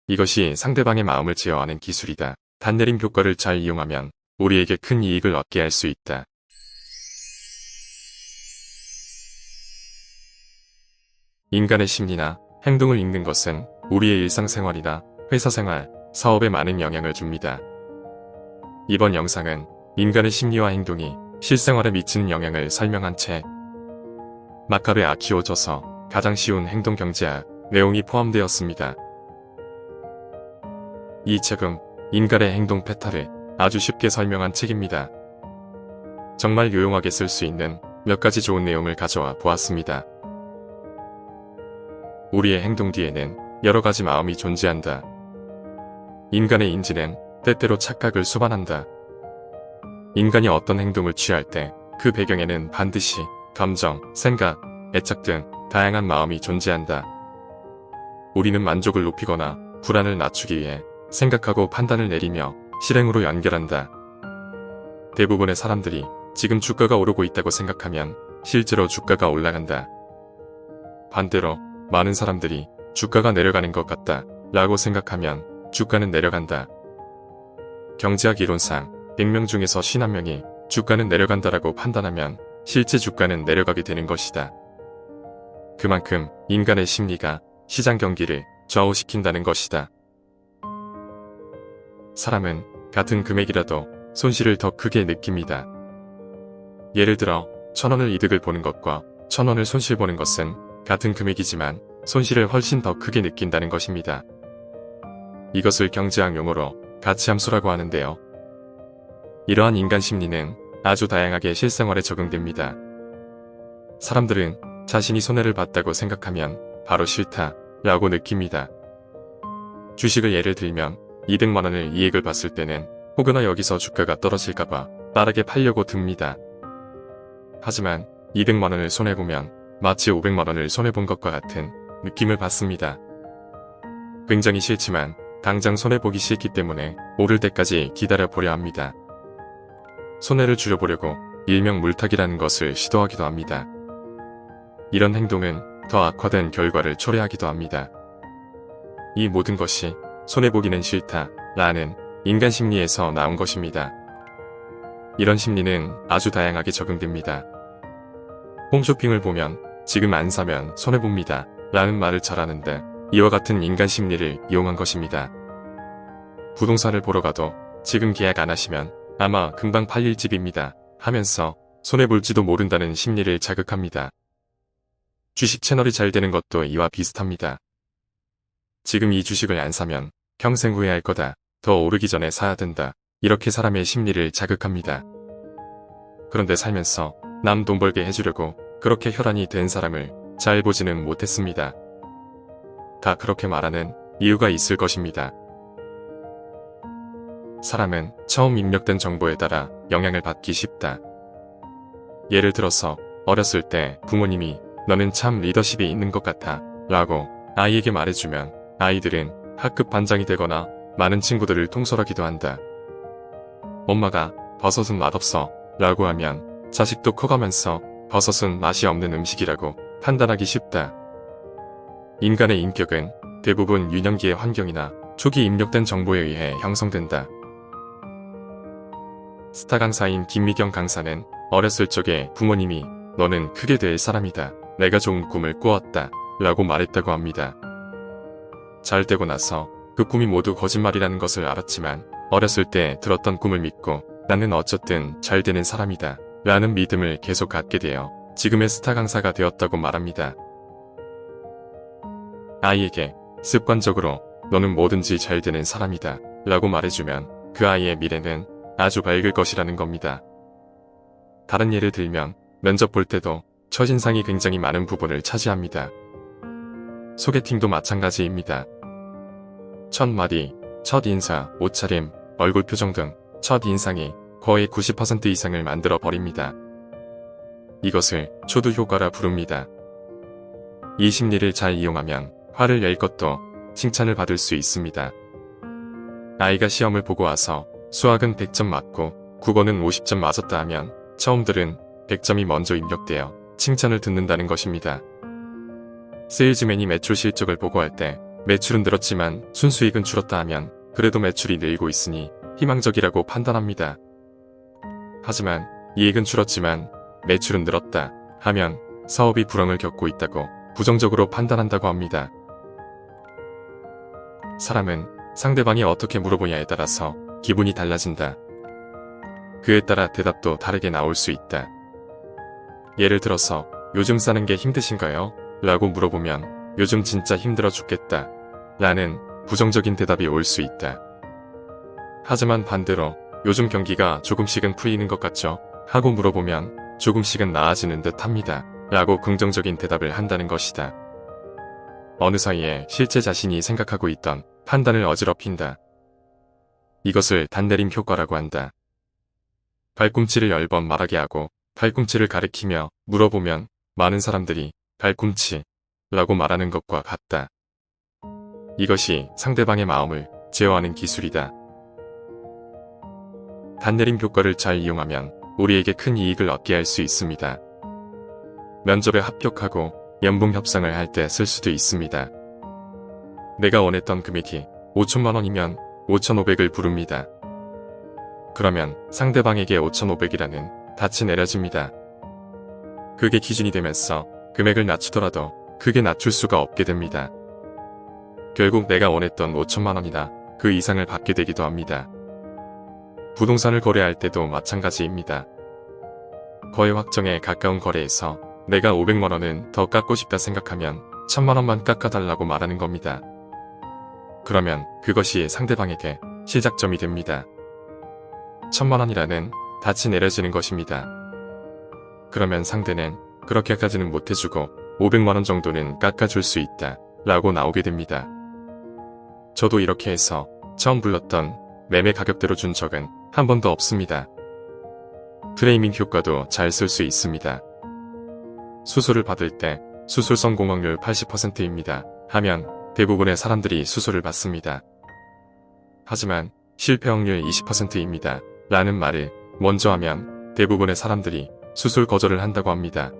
이것이 상대방의 마음을 제어하는 기술이다. 단내림 효과를 잘 이용하면 우리에게 큰 이익을 얻게 할 수 있다. 인간의 심리나 행동을 읽는 것은 우리의 일상생활이나 회사생활, 사업에 많은 영향을 줍니다. 이번 영상은 인간의 심리와 행동이 실생활에 미치는 영향을 설명한 책 마카베 아키오 저서 가장 쉬운 행동경제학 내용이 포함되었습니다. 이 책은 인간의 행동 패턴을 아주 쉽게 설명한 책입니다. 정말 유용하게 쓸 수 있는 몇 가지 좋은 내용을 가져와 보았습니다. 우리의 행동 뒤에는 여러 가지 마음이 존재한다. 인간의 인지는 때때로 착각을 수반한다. 인간이 어떤 행동을 취할 때 그 배경에는 반드시 감정, 생각, 애착 등 다양한 마음이 존재한다. 우리는 만족을 높이거나 불안을 낮추기 위해 생각하고 판단을 내리며 실행으로 연결한다. 대부분의 사람들이 지금 주가가 오르고 있다고 생각하면 실제로 주가가 올라간다. 반대로 많은 사람들이 주가가 내려가는 것 같다 라고 생각하면 주가는 내려간다. 경제학 이론상 100명 중에서 51명이 주가는 내려간다라고 판단하면 실제 주가는 내려가게 되는 것이다. 그만큼 인간의 심리가 시장 경기를 좌우시킨다는 것이다. 사람은 같은 금액이라도 손실을 더 크게 느낍니다. 예를 들어 1,000원을 이득을 보는 것과 1,000원을 손실 보는 것은 같은 금액이지만 손실을 훨씬 더 크게 느낀다는 것입니다. 이것을 경제학 용어로 가치함수라고 하는데요. 이러한 인간 심리는 아주 다양하게 실생활에 적용됩니다. 사람들은 자신이 손해를 봤다고 생각하면 바로 싫다 라고 느낍니다. 주식을 예를 들면 200만원을 이익을 봤을 때는 혹여나 여기서 주가가 떨어질까봐 빠르게 팔려고 듭니다. 하지만 200만원을 손해보면 마치 500만원을 손해본 것과 같은 느낌을 받습니다. 굉장히 싫지만 당장 손해보기 싫기 때문에 오를 때까지 기다려보려 합니다. 손해를 줄여보려고 일명 물타기라는 것을 시도하기도 합니다. 이런 행동은 더 악화된 결과를 초래하기도 합니다. 이 모든 것이 손해보기는 싫다 라는 인간 심리에서 나온 것입니다. 이런 심리는 아주 다양하게 적용됩니다. 홈쇼핑을 보면 지금 안 사면 손해봅니다 라는 말을 잘하는데 이와 같은 인간 심리를 이용한 것입니다. 부동산을 보러 가도 지금 계약 안 하시면 아마 금방 팔릴 집입니다 하면서 손해볼지도 모른다는 심리를 자극합니다. 주식 채널이 잘 되는 것도 이와 비슷합니다. 지금 이 주식을 안 사면 평생 후회할 거다. 더 오르기 전에 사야 된다. 이렇게 사람의 심리를 자극합니다. 그런데 살면서 남 돈 벌게 해주려고 그렇게 혈안이 된 사람을 잘 보지는 못했습니다. 다 그렇게 말하는 이유가 있을 것입니다. 사람은 처음 입력된 정보에 따라 영향을 받기 쉽다. 예를 들어서 어렸을 때 부모님이 너는 참 리더십이 있는 것 같아 라고 아이에게 말해주면 아이들은 학급 반장이 되거나 많은 친구들을 통솔하기도 한다. 엄마가 버섯은 맛없어 라고 하면 자식도 커가면서 버섯은 맛이 없는 음식이라고 판단하기 쉽다. 인간의 인격은 대부분 유년기의 환경이나 초기 입력된 정보에 의해 형성된다. 스타 강사인 김미경 강사는 어렸을 적에 부모님이 너는 크게 될 사람이다. 내가 좋은 꿈을 꾸었다. 라고 말했다고 합니다. 잘 되고 나서 그 꿈이 모두 거짓말이라는 것을 알았지만 어렸을 때 들었던 꿈을 믿고 나는 어쨌든 잘 되는 사람이다. 라는 믿음을 계속 갖게 되어 지금의 스타 강사가 되었다고 말합니다. 아이에게 습관적으로 너는 뭐든지 잘 되는 사람이다. 라고 말해주면 그 아이의 미래는 아주 밝을 것이라는 겁니다. 다른 예를 들면 면접 볼 때도 첫인상이 굉장히 많은 부분을 차지합니다. 소개팅도 마찬가지입니다. 첫 마디, 첫 인사, 옷차림, 얼굴 표정 등 첫 인상이 거의 90% 이상을 만들어 버립니다. 이것을 초두 효과라 부릅니다. 이 심리를 잘 이용하면 화를 낼 것도 칭찬을 받을 수 있습니다. 아이가 시험을 보고 와서 수학은 100점 맞고 국어는 50점 맞았다 하면 처음 들은 100점이 먼저 입력되어 칭찬을 듣는다는 것입니다. 세일즈맨이 매출 실적을 보고할 때 매출은 늘었지만 순수익은 줄었다 하면 그래도 매출이 늘고 있으니 희망적이라고 판단합니다. 하지만 이익은 줄었지만 매출은 늘었다 하면 사업이 불황을 겪고 있다고 부정적으로 판단한다고 합니다. 사람은 상대방이 어떻게 물어보냐에 따라서 기분이 달라진다. 그에 따라 대답도 다르게 나올 수 있다. 예를 들어서 요즘 사는 게 힘드신가요? 라고 물어보면 요즘 진짜 힘들어 죽겠다 라는 부정적인 대답이 올 수 있다. 하지만 반대로 요즘 경기가 조금씩은 풀리는 것 같죠? 하고 물어보면 조금씩은 나아지는 듯 합니다. 라고 긍정적인 대답을 한다는 것이다. 어느 사이에 실제 자신이 생각하고 있던 판단을 어지럽힌다. 이것을 단내림 효과라고 한다. 발꿈치를 10번 말하게 하고 발꿈치를 가리키며 물어보면 많은 사람들이 발꿈치 라고 말하는 것과 같다. 이것이 상대방의 마음을 제어하는 기술이다. 단내림 효과를 잘 이용하면 우리에게 큰 이익을 얻게 할 수 있습니다. 면접에 합격하고 연봉 협상을 할 때 쓸 수도 있습니다. 내가 원했던 금액이 5천만 원이면 5,500을 부릅니다. 그러면 상대방에게 5,500이라는 닻이 내려집니다. 그게 기준이 되면서 금액을 낮추더라도 크게 낮출 수가 없게 됩니다. 결국 내가 원했던 5천만 원이나 그 이상을 받게 되기도 합니다. 부동산을 거래할 때도 마찬가지입니다. 거래 확정에 가까운 거래에서 내가 500만 원은 더 깎고 싶다 생각하면 1000만 원만 깎아달라고 말하는 겁니다. 그러면 그것이 상대방에게 시작점이 됩니다. 1000만 원이라는 닻이 내려지는 것입니다. 그러면 상대는 그렇게까지는 못해주고 500만 원 정도는 깎아줄 수 있다 라고 나오게 됩니다. 저도 이렇게 해서 처음 불렀던 매매 가격대로 준 적은 한 번도 없습니다. 프레이밍 효과도 잘 쓸 수 있습니다. 수수를 받을 때 수술 성공확률 80%입니다. 하면 대부분의 사람들이 수수를 받습니다. 하지만 실패 확률 20%입니다. 라는 말을 먼저 하면 대부분의 사람들이 수술 거절을 한다고 합니다.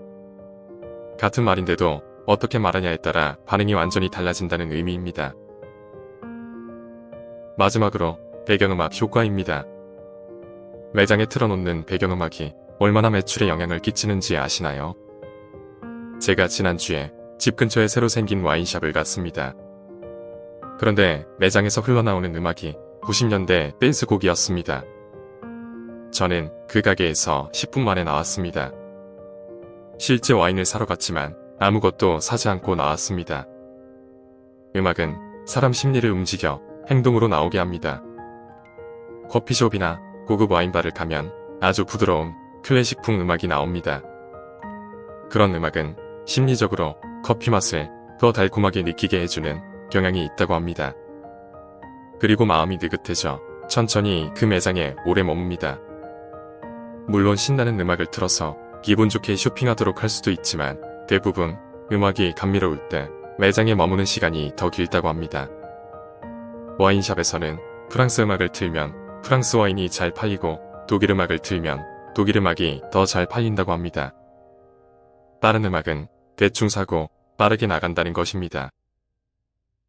같은 말인데도 어떻게 말하냐에 따라 반응이 완전히 달라진다는 의미입니다. 마지막으로 배경음악 효과입니다. 매장에 틀어놓는 배경음악이 얼마나 매출에 영향을 끼치는지 아시나요? 제가 지난주에 집 근처에 새로 생긴 와인샵을 갔습니다. 그런데 매장에서 흘러나오는 음악이 90년대 댄스곡이었습니다. 저는 그 가게에서 10분 만에 나왔습니다. 실제 와인을 사러 갔지만 아무것도 사지 않고 나왔습니다. 음악은 사람 심리를 움직여 행동으로 나오게 합니다. 커피숍이나 고급 와인바를 가면 아주 부드러운 클래식풍 음악이 나옵니다. 그런 음악은 심리적으로 커피 맛을 더 달콤하게 느끼게 해주는 경향이 있다고 합니다. 그리고 마음이 느긋해져 천천히 그 매장에 오래 머뭅니다. 물론 신나는 음악을 틀어서 기분 좋게 쇼핑하도록 할 수도 있지만 대부분 음악이 감미로울 때 매장에 머무는 시간이 더 길다고 합니다. 와인샵에서는 프랑스 음악을 틀면 프랑스 와인이 잘 팔리고 독일 음악을 틀면 독일 음악이 더 잘 팔린다고 합니다. 빠른 음악은 대충 사고 빠르게 나간다는 것입니다.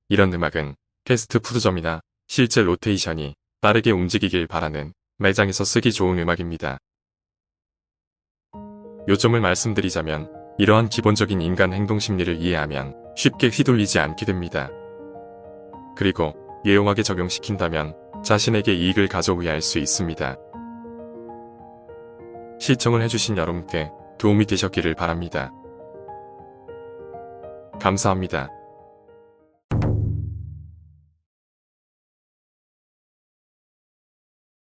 이런 음악은 패스트푸드점이나 실제 로테이션이 빠르게 움직이길 바라는 매장에서 쓰기 좋은 음악입니다. 요점을 말씀드리자면 이러한 기본적인 인간 행동 심리를 이해하면 쉽게 휘둘리지 않게 됩니다. 그리고 유용하게 적용시킨다면 자신에게 이익을 가져오게 할 수 있습니다. 시청을 해주신 여러분께 도움이 되셨기를 바랍니다. 감사합니다.